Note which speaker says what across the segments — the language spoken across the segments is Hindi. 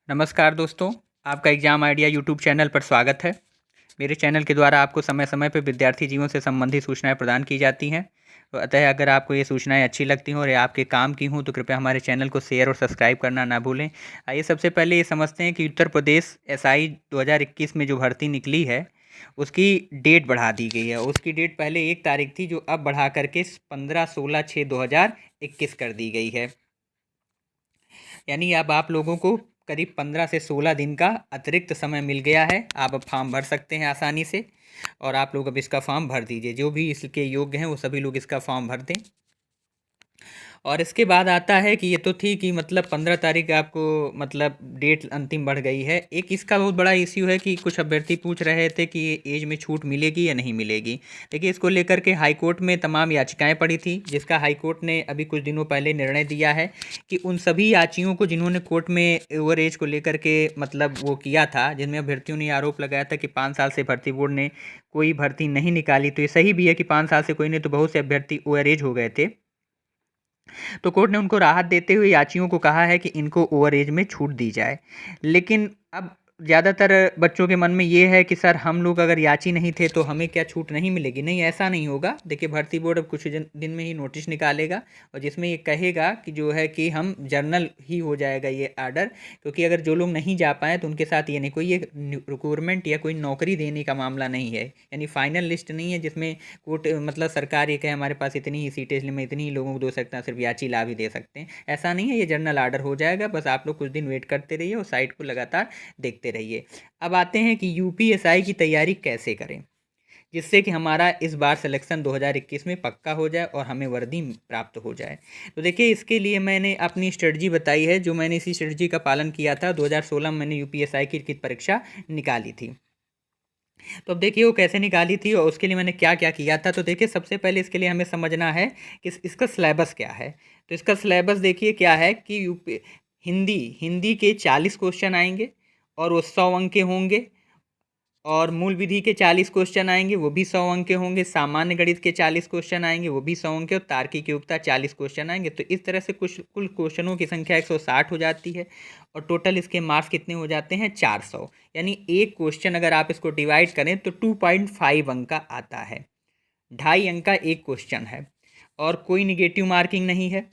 Speaker 1: नमस्कार दोस्तों, आपका एग्ज़ाम आइडिया यूट्यूब चैनल पर स्वागत है। मेरे चैनल के द्वारा आपको समय समय पर विद्यार्थी जीवन से संबंधित सूचनाएं प्रदान की जाती हैं। तो अतः अगर आपको ये सूचनाएं अच्छी लगती हों और ये आपके काम की हों तो कृपया हमारे चैनल को शेयर और सब्सक्राइब करना ना भूलें। आइए सबसे पहले ये समझते हैं कि उत्तर प्रदेश एसआई 2021 में जो भर्ती निकली है उसकी डेट बढ़ा दी गई है। उसकी डेट पहले 1 तारीख थी, जो अब बढ़ा करके 15-16-6-2021 कर दी गई है। यानी अब आप लोगों को करीब 15 से 16 दिन का अतिरिक्त समय मिल गया है। आप अब फॉर्म भर सकते हैं आसानी से और आप लोग अब इसका फॉर्म भर दीजिए। जो भी इसके योग्य हैं वो सभी लोग इसका फॉर्म भर दें। और इसके बाद आता है कि ये तो थी कि मतलब 15 तारीख आपको मतलब डेट अंतिम बढ़ गई है। एक इसका बहुत बड़ा इश्यू है कि कुछ अभ्यर्थी पूछ रहे थे कि एज में छूट मिलेगी या नहीं मिलेगी। देखिए, इसको लेकर के हाई कोर्ट में तमाम याचिकाएं पड़ी थी, जिसका हाई कोर्ट ने अभी कुछ दिनों पहले निर्णय दिया है कि उन सभी याचियों को जिन्होंने कोर्ट में ओवर एज को लेकर के मतलब वो किया था, जिनमें अभ्यर्थियों ने आरोप लगाया था कि 5 साल से भर्ती बोर्ड ने कोई भर्ती नहीं निकाली। तो ये सही भी है कि 5 साल से कोई नहीं, तो बहुत से अभ्यर्थी ओवर एज हो गए थे। तो कोर्ट ने उनको राहत देते हुए याचियों को कहा है कि इनको ओवर एज में छूट दी जाए। लेकिन अब ज़्यादातर बच्चों के मन में ये है कि सर, हम लोग अगर याची नहीं थे तो हमें क्या छूट नहीं मिलेगी। नहीं, ऐसा नहीं होगा। देखिए, भर्ती बोर्ड अब कुछ दिन में ही नोटिस निकालेगा और जिसमें ये कहेगा कि जो है कि हम जर्नल ही हो जाएगा ये आर्डर। क्योंकि अगर जो लोग नहीं जा पाए तो उनके साथ ये नहीं, कोई ये रिक्रूटमेंट या कोई नौकरी देने का मामला नहीं है। यानी फाइनल लिस्ट नहीं है जिसमें कोर्ट मतलब सरकार ये कहे हमारे पास इतनी ही सीटें, इसलिए मैं इतनी ही लोगों को दे सकता हूँ, सिर्फ याची लाभ ही दे सकते हैं। ऐसा नहीं है, ये जनरल आर्डर हो जाएगा। बस आप लोग कुछ दिन वेट करते रहिए और साइट को लगातार देखते रहिए। अब आते हैं कि यूपीएसआई की तैयारी कैसे करें, जिससे कि हमारा इस बार सिलेक्शन 2021 में पक्का हो जाए और हमें वर्दी प्राप्त हो जाए। तो देखिए, इसके लिए मैंने अपनी स्ट्रेटजी बताई है, जो मैंने इसी स्ट्रेटजी का पालन किया था। 2016 में मैंने यूपीएसआई की लिखित परीक्षा निकाली थी। तो अब देखिए वो कैसे निकाली थी और उसके लिए मैंने क्या क्या किया था। तो देखिए, सबसे पहले इसके लिए हमें समझना है कि इसका सिलेबस क्या है। तो इसका सिलेबस देखिए क्या है कि यूपी हिंदी हिंदी के 40 क्वेश्चन आएंगे और वो 100 अंक के होंगे। और मूल विधि के 40 क्वेश्चन आएंगे, वो भी 100 अंक के होंगे। सामान्य गणित के 40 क्वेश्चन आएंगे, वो भी 100 अंक के। और तार्किक योग्यता 40 क्वेश्चन आएंगे। तो इस तरह से कुछ कुल क्वेश्चनों की संख्या 160 हो जाती है और टोटल इसके मार्क्स कितने हो जाते हैं? 400। यानी एक क्वेश्चन अगर आप इसको डिवाइड करें तो 2.5 अंक का आता है। 2.5 अंक का एक क्वेश्चन है और कोई निगेटिव मार्किंग नहीं है।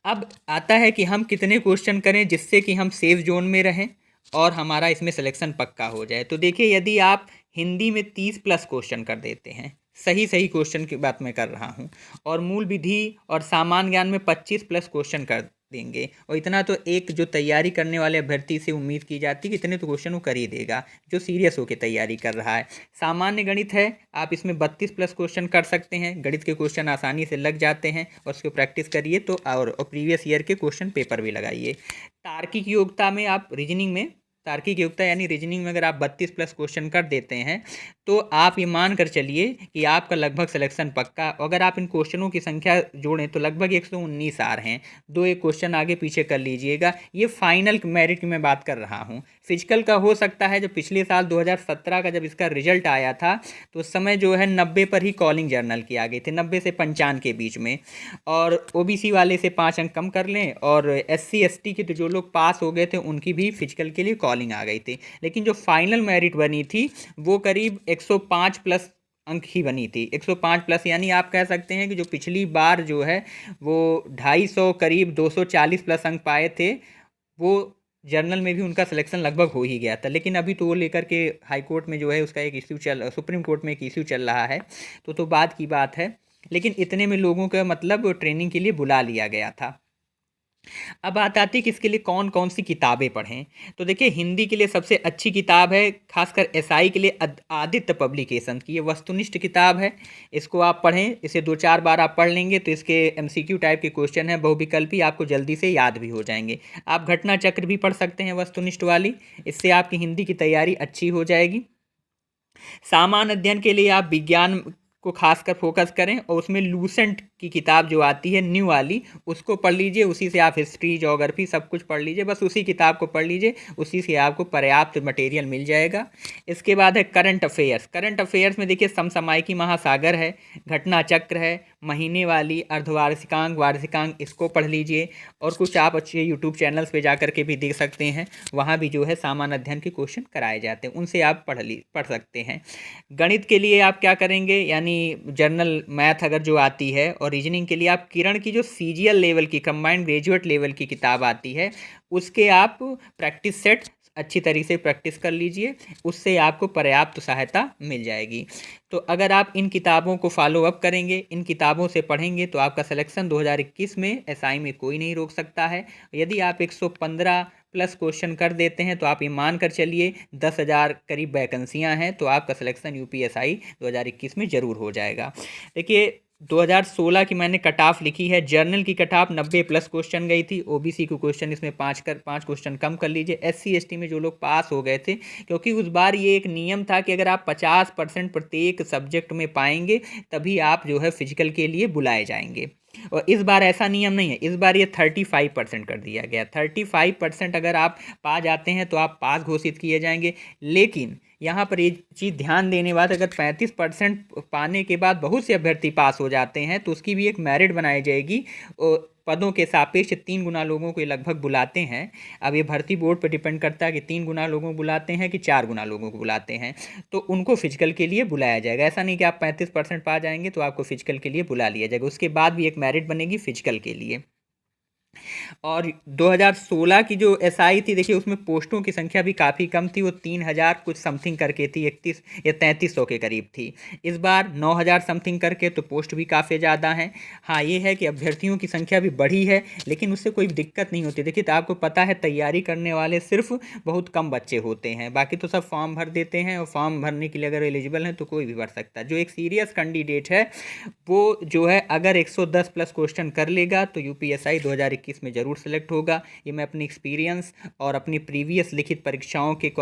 Speaker 1: अब आता है कि हम कितने क्वेश्चन करें जिससे कि हम सेफ जोन में रहें और हमारा इसमें सिलेक्शन पक्का हो जाए। तो देखिए, यदि आप हिंदी में 30+ क्वेश्चन कर देते हैं, सही सही क्वेश्चन की बात मैं कर रहा हूँ, और मूल विधि और सामान्य ज्ञान में 25+ क्वेश्चन कर देंगे, और इतना तो एक जो तैयारी करने वाले अभ्यर्थी से उम्मीद की जाती है कि इतने तो क्वेश्चन वो कर ही देगा, जो सीरियस होकर तैयारी कर रहा है। सामान्य गणित है, आप इसमें 32+ क्वेश्चन कर सकते हैं। गणित के क्वेश्चन आसानी से लग जाते हैं और उसको प्रैक्टिस करिए तो और प्रीवियस ईयर के क्वेश्चन पेपर भी लगाइए। तार्किक योग्यता में आप रीजनिंग में तार्किक योग्यता यानी रीजनिंग में अगर आप 32+ क्वेश्चन कर देते हैं तो आप ये मान कर चलिए कि आपका लगभग सिलेक्शन पक्का। अगर आप इन क्वेश्चनों की संख्या जोड़ें तो लगभग 119 आ रहे हैं। दो एक क्वेश्चन आगे पीछे कर लीजिएगा। ये फाइनल मेरिट की मैं बात कर रहा हूँ। फिजिकल का हो सकता है, जो पिछले साल 2017 का जब इसका रिजल्ट आया था तो उस समय जो है 90 पर ही कॉलिंग जर्नल की आ गई थी, 90 से 95 के बीच में। और ओबीसी वाले से 5 अंक कम कर लें और एससी एसटी के तो जो लोग पास हो गए थे उनकी भी फिजिकल के लिए कॉलिंग आ गई थी। लेकिन जो फाइनल मेरिट बनी थी वो करीब 105+ अंक ही बनी थी। 105+, यानी आप कह सकते हैं कि जो पिछली बार जो है वो 250 करीब 240+ अंक पाए थे, वो जर्नल में भी उनका सिलेक्शन लगभग हो ही गया था। लेकिन अभी तो वो लेकर के हाई कोर्ट में जो है उसका एक इश्यू सुप्रीम कोर्ट में एक इश्यू चल रहा है। तो बाद की बात है। लेकिन इतने में लोगों का मतलब ट्रेनिंग के लिए बुला लिया गया था। अब बात आती है कि इसके लिए कौन कौन सी किताबें पढ़ें। तो देखिए, हिंदी के लिए सबसे अच्छी किताब है, खासकर एसआई के लिए, आदित्य पब्लिकेशन की। ये वस्तुनिष्ठ किताब है, इसको आप पढ़ें। इसे 2-4 बार आप पढ़ लेंगे तो इसके एमसीक्यू टाइप के क्वेश्चन हैं, बहुविकल्पी, आपको जल्दी से याद भी हो जाएंगे। आप घटना चक्र भी पढ़ सकते हैं वस्तुनिष्ठ वाली, इससे आपकी हिंदी की तैयारी अच्छी हो जाएगी। सामान्य अध्ययन के लिए आप विज्ञान को खासकर फोकस करें और उसमें लूसेंट की किताब जो आती है न्यू वाली, उसको पढ़ लीजिए। उसी से आप हिस्ट्री, ज्योग्राफी सब कुछ पढ़ लीजिए, बस उसी किताब को पढ़ लीजिए, उसी से आपको पर्याप्त मटेरियल मिल जाएगा। इसके बाद है करंट अफेयर्स। करंट अफेयर्स में देखिए समसामयिकी महासागर है, घटना चक्र है, महीने वाली, अर्धवार्षिकांक, वार्षिकांक, इसको पढ़ लीजिए। और कुछ आप अच्छे यूट्यूब चैनल्स पे जा करके भी देख सकते हैं, वहाँ भी जो है सामान्य अध्ययन के क्वेश्चन कराए जाते हैं, उनसे आप पढ़ सकते हैं। गणित के लिए आप क्या करेंगे, यानी जनरल मैथ अगर जो आती है, और रीजनिंग के लिए आप किरण की जो सीजीएल लेवल की, कंबाइंड ग्रेजुएट लेवल की किताब आती है, उसके आप प्रैक्टिस सेट अच्छी तरीके से प्रैक्टिस कर लीजिए, उससे आपको पर्याप्त सहायता मिल जाएगी। तो अगर आप इन किताबों को फॉलो अप करेंगे, इन किताबों से पढ़ेंगे, तो आपका सिलेक्शन 2021 में एसआई में कोई नहीं रोक सकता है। यदि आप 115 प्लस क्वेश्चन कर देते हैं तो आप ये मान कर चलिए 10,000 करीब वैकेंसियाँ हैं, तो आपका सिलेक्शन यूपीएसआई 2021 में ज़रूर हो जाएगा। देखिए 2016 की मैंने कट ऑफ लिखी है। जर्नल की कट ऑफ 90 प्लस क्वेश्चन गई थी। ओबीसी को क्वेश्चन इसमें 5 क्वेश्चन कम कर लीजिए। एससी एसटी में जो लोग पास हो गए थे, क्योंकि उस बार ये एक नियम था कि अगर आप 50% प्रत्येक सब्जेक्ट में पाएंगे तभी आप जो है फिजिकल के लिए बुलाए जाएंगे। और इस बार ऐसा नियम नहीं है, इस बार ये 35% कर दिया गया। 35% अगर आप पा जाते हैं तो आप पास घोषित किए जाएंगे। लेकिन यहाँ पर ये चीज़ ध्यान देने बाद, अगर 35% पाने के बाद बहुत से अभ्यर्थी पास हो जाते हैं तो उसकी भी एक मेरिट बनाई जाएगी। और पदों के सापेक्ष 3 गुना लोगों को ये लगभग बुलाते हैं। अब ये भर्ती बोर्ड पर डिपेंड करता है कि 3 गुना लोगों को बुलाते हैं कि 4 गुना लोगों को बुलाते हैं, तो उनको फिजिकल के लिए बुलाया जाएगा। ऐसा नहीं कि आप 35% पा जाएंगे तो आपको फिजिकल के लिए बुला लिया जाएगा, उसके बाद भी एक मेरिट बनेगी फिजिकल के लिए। और 2016 की जो एसआई थी, देखिए उसमें पोस्टों की संख्या भी काफ़ी कम थी, वो 3,000 कुछ समथिंग करके थी, 31 या 3300 के करीब थी। इस बार 9,000 समथिंग करके, तो पोस्ट भी काफ़ी ज़्यादा हैं। हाँ, ये है कि अभ्यर्थियों की संख्या भी बढ़ी है, लेकिन उससे कोई दिक्कत नहीं होती। देखिए तो आपको पता है तैयारी करने वाले सिर्फ बहुत कम बच्चे होते हैं, बाकी तो सब फॉर्म भर देते हैं, और फॉर्म भरने के लिए अगर एलिजिबल हैं तो कोई भी भर सकता है। जो एक सीरियस कैंडिडेट है वो जो है अगर 110 प्लस क्वेश्चन कर लेगा तो यूपीएसआई 2021 में ज़रूर सेलेक्ट होगा। ये मैं अपनी एक्सपीरियंस और अपनी प्रीवियस लिखित परीक्षाओं के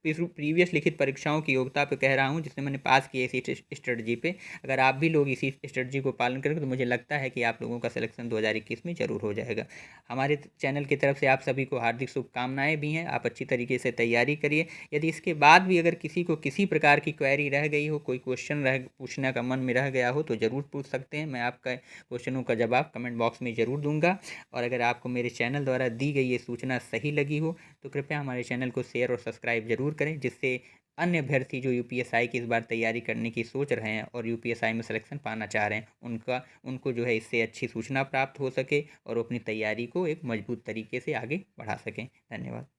Speaker 1: प्रीवियस लिखित परीक्षाओं की योग्यता पे कह रहा हूँ, जिसमें मैंने पास किया इसी स्ट्रेटजी पे। अगर आप भी लोग इसी स्ट्रेटजी को पालन करेंगे तो मुझे लगता है कि आप लोगों का सिलेक्शन 2021 में ज़रूर हो जाएगा। हमारे चैनल की तरफ से आप सभी को हार्दिक शुभकामनाएं भी हैं। आप अच्छी तरीके से तैयारी करिए। यदि इसके बाद भी अगर किसी को किसी प्रकार की क्वेरी रह गई हो, कोई क्वेश्चन पूछने का मन में रह गया हो, तो ज़रूर पूछ सकते हैं। मैं आपका क्वेश्चनों का जवाब कमेंट बॉक्स में ज़रूर दूंगा। और अगर आपको मेरे चैनल द्वारा दी गई ये सूचना सही लगी हो तो कृपया हमारे चैनल को शेयर और सब्सक्राइब जरूर करें, जिससे अन्य अभ्यर्थी जो यूपीएसआई की इस बार तैयारी करने की सोच रहे हैं और यूपीएसआई में सिलेक्शन पाना चाह रहे हैं, उनको जो है इससे अच्छी सूचना प्राप्त हो सके और अपनी तैयारी को एक मजबूत तरीके से आगे बढ़ा सकें। धन्यवाद।